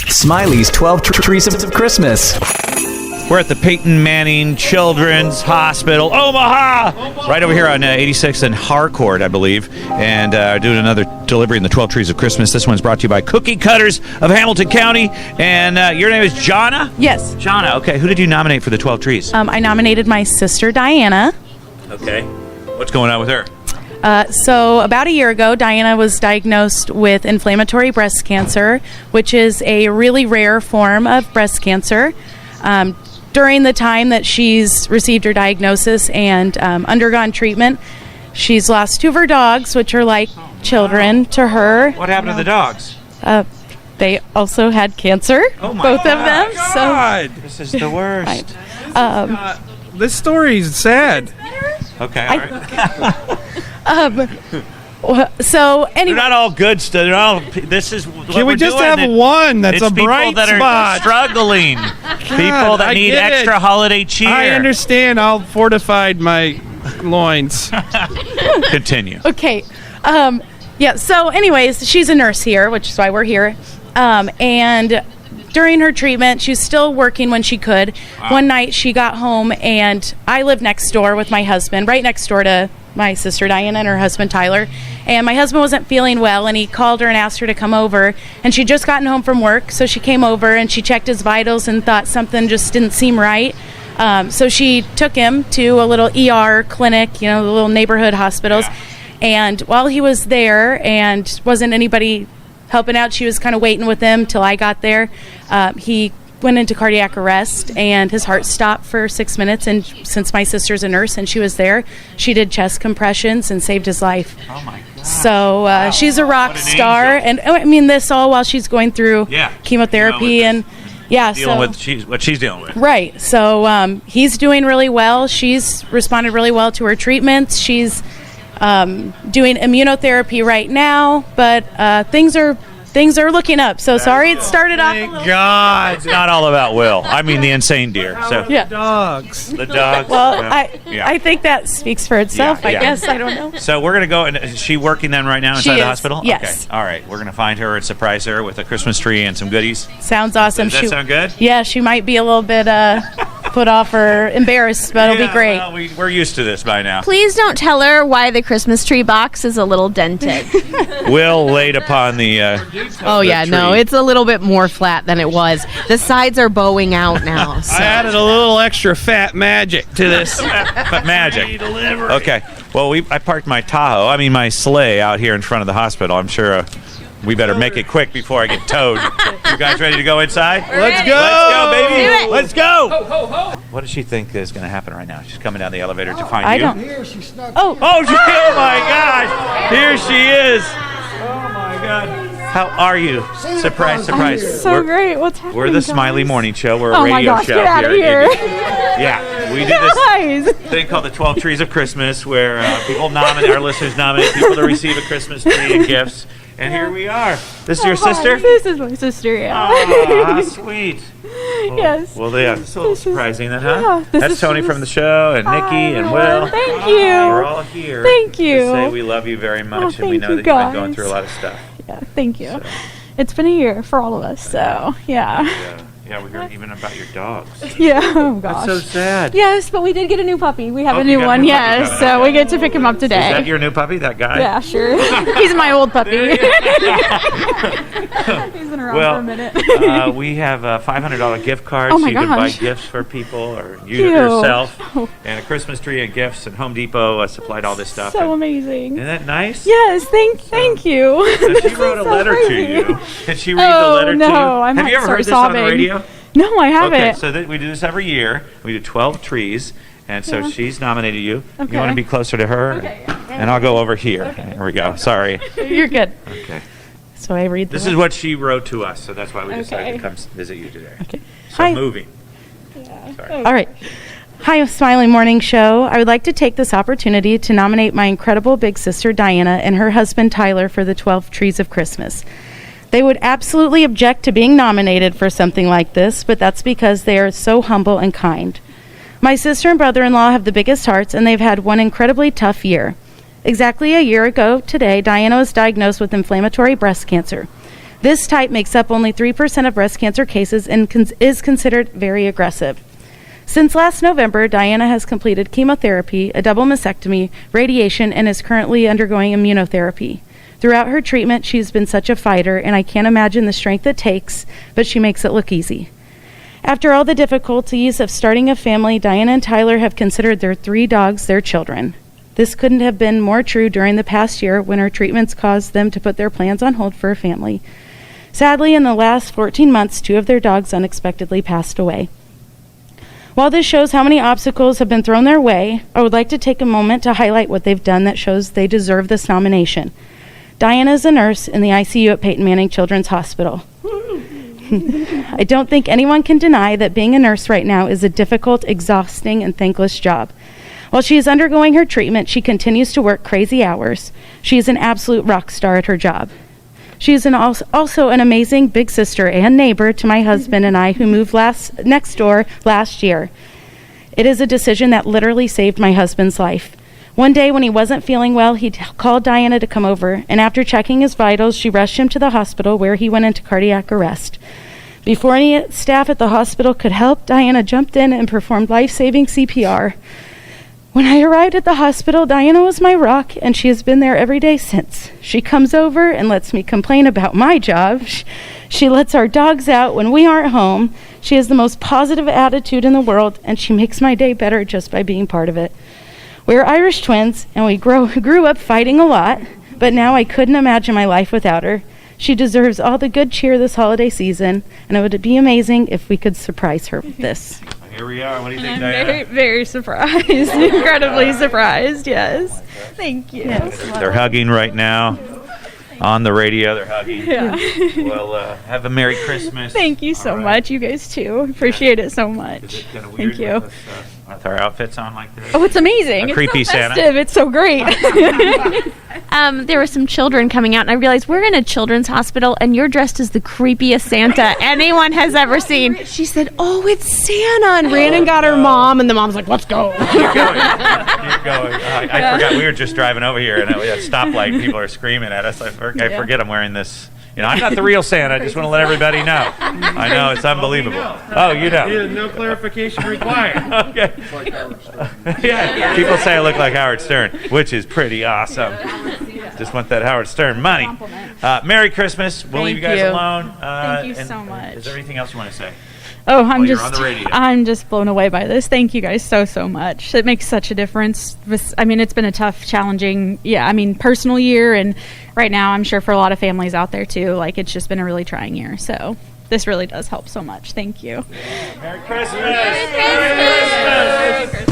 Smiley's 12 Trees of Christmas. We're at the Peyton Manning Children's Hospital, Omaha, right over here on 86th and Harcourt, I believe, and doing another delivery in the 12 Trees of Christmas. This one's brought to you by Cookie Cutters of Hamilton County, and your name is Jonna? Yes. Jonna, okay. Who did you nominate for the 12 Trees? I nominated my sister, Diana. Okay. What's going on with her? So about a year ago, Diana was diagnosed with inflammatory breast cancer, which is a really rare form of breast cancer. During the time that she's received her diagnosis and undergone treatment, she's lost 2 of her dogs, which are like children to her. What happened to the dogs? They also had cancer, both of them. God. So this is the worst. This story's sad. Okay, all right. So anyway, They're not all good stuff. They're all. This is. What Can we we're just doing. have one that's It's a bright people that spot? are struggling. People that I need get extra it. holiday cheer. I understand. I'll fortified my loins. Continue. okay. Yeah, so anyways, she's a nurse here, which is why we're here. And during her treatment, she was still working when she could. Wow. One night she got home, and I live next door with my husband, right next door to my sister Diana and her husband Tyler. And my husband wasn't feeling well, and he called her and asked her to come over. And she'd just gotten home from work, so she came over and she checked his vitals and thought something just didn't seem right. So she took him to a little ER clinic, the little neighborhood hospitals. Yeah. And while he was there and wasn't anybody helping out, she was kind of waiting with him till I got there. He went into cardiac arrest, and his heart stopped for 6 minutes. And since my sister's a nurse and she was there, she did chest compressions and saved his life. Oh my God! So wow. She's a rock star, angel. and I mean this all while she's going through chemotherapy and dealing with what she's dealing with. Right. So he's doing really well. She's responded really well to her treatments. She's doing immunotherapy right now, but things are looking up. So sorry it started off a little. God, it's not all about Will. I mean the insane deer. So yeah. The dogs. Well, I think that speaks for itself. I guess I don't know. So we're gonna go. And is she working then right now inside the hospital? Yes. Okay. All right. We're gonna find her and surprise her with a Christmas tree and some goodies. Sounds awesome. Does that sound good? Yeah, she might be a little bit put off or embarrassed, but it'll be great. Well, we're used to this by now. Please don't tell her why the Christmas tree box is a little dented. Will laid upon the. Oh yeah, tree. no, it's a little bit more flat than it was. The sides are bowing out now. So. I added a little extra fat magic to this. Magic. Okay. Well, I parked my my sleigh out here in front of the hospital. I'm sure we better make it quick before I get towed. You guys ready to go inside? Let's go. Let's go, baby. Let's go. Ho, ho, ho. What does she think is going to happen right now? She's coming down the elevator to find you. Oh, my gosh. Here she is. Oh, my God. How are you? Surprise. So great. What's happening? We're the Smiley Morning Show. We're a radio my gosh, show get out of here. Yeah, we do this thing called the 12 Trees of Christmas, where our listeners nominate people to receive a Christmas tree and gifts. And here we are. This is your sister? This is my sister, yeah. Oh, how sweet. Well, yes. Well, yeah, it's a little surprising then, huh? Yeah, That's Tony from the show, and Nikki, and Will. Thank you. We're all here. Thank you. To say we love you very much, and we know that you've been going through a lot of stuff. Yeah, thank you. So. It's been a year for all of us, so yeah. Yeah, we heard even about your dogs. Yeah, oh gosh. That's so sad. Yes, but we did get a new puppy. We have a you new got a one, new yes. puppy So we get to pick him up today. Is that your new puppy, that guy? Yeah, sure. He's my old puppy. He's been around for a minute. We have a $500 gift card, Oh so my you can buy gosh. gifts for people or you Cute. yourself. And a Christmas tree and gifts, and Home Depot supplied all this stuff. So amazing. Isn't that nice? Yes, thank you. So she wrote a letter to you. Can she read the letter to you? I Have might you ever start heard this sobbing. on the radio? No, I haven't. Okay, so we do this every year. We do 12 trees, and so she's nominated you. Okay. You want to be closer to her? Okay. And I'll go over here. Okay. There we go. Sorry. You're good. Okay. So I read This is what she wrote to us, so that's why we decided Okay. to come visit you today. Okay. So Hi. moving. Yeah. Sorry. All right. Hi, Smiley Morning Show. I would like to take this opportunity to nominate my incredible big sister Diana and her husband Tyler for the 12 Trees of Christmas. They would absolutely object to being nominated for something like this, but that's because they are so humble and kind. My sister and brother-in-law have the biggest hearts, and they've had one incredibly tough year. Exactly a year ago today, Diana was diagnosed with inflammatory breast cancer. This type makes up only 3% of breast cancer cases and is considered very aggressive. Since last November, Diana has completed chemotherapy, a double mastectomy, radiation, and is currently undergoing immunotherapy. Throughout her treatment, she's been such a fighter, and I can't imagine the strength it takes, but she makes it look easy. After all the difficulties of starting a family, Diana and Tyler have considered their 3 dogs their children. This couldn't have been more true during the past year when her treatments caused them to put their plans on hold for a family. Sadly, in the last 14 months, 2 of their dogs unexpectedly passed away. While this shows how many obstacles have been thrown their way, I would like to take a moment to highlight what they've done that shows they deserve this nomination. Diana is a nurse in the ICU at Peyton Manning Children's Hospital. I don't think anyone can deny that being a nurse right now is a difficult, exhausting, and thankless job. While she is undergoing her treatment, she continues to work crazy hours. She is an absolute rock star at her job. She is also an amazing big sister and neighbor to my husband and I, who moved next door last year. It is a decision that literally saved my husband's life. One day when he wasn't feeling well, he called Diana to come over, and after checking his vitals, she rushed him to the hospital where he went into cardiac arrest. Before any staff at the hospital could help, Diana jumped in and performed life-saving CPR. When I arrived at the hospital, Diana was my rock, and she has been there every day since. She comes over and lets me complain about my job. She lets our dogs out when we aren't home. She has the most positive attitude in the world, and she makes my day better just by being part of it. We're Irish twins, and we grew up fighting a lot, but now I couldn't imagine my life without her. She deserves all the good cheer this holiday season, and it would be amazing if we could surprise her with this. Here we are. What do you think, I'm Diana? very, very surprised. Incredibly surprised, yes. Thank you. They're hugging right now. On the radio, they're hugging. Yeah. Well, have a Merry Christmas. Thank you so much. You guys too. Appreciate it so much. Is it kind of weird Thank you. with our outfits on like this? Oh, it's amazing. A creepy it's so Santa. festive. It's so great. There were some children coming out, and I realized we're in a children's hospital, and you're dressed as the creepiest Santa anyone has ever seen. She said, "Oh, it's Santa," and ran and got her mom, and the mom's like, "Let's go." Keep going. Keep going. I forgot we were just driving over here, and at a stoplight, and people are screaming at us. I forget I'm wearing this. You know, I'm not the real Santa. I just want to let everybody know. I know, it's unbelievable. Oh, you know. Yeah, no clarification required. Okay. Yeah. People say I look like Howard Stern, which is pretty awesome. Just want that Howard Stern money. Merry Christmas. We'll leave you guys alone. Thank you so much. Is there anything else you want to say? Oh, I'm just blown away by this. Thank you guys so much. It makes such a difference. I mean, it's been a tough, challenging, personal year, and right now I'm sure for a lot of families out there too, like it's just been a really trying year. So this really does help so much. Thank you. Merry Christmas. Merry Christmas.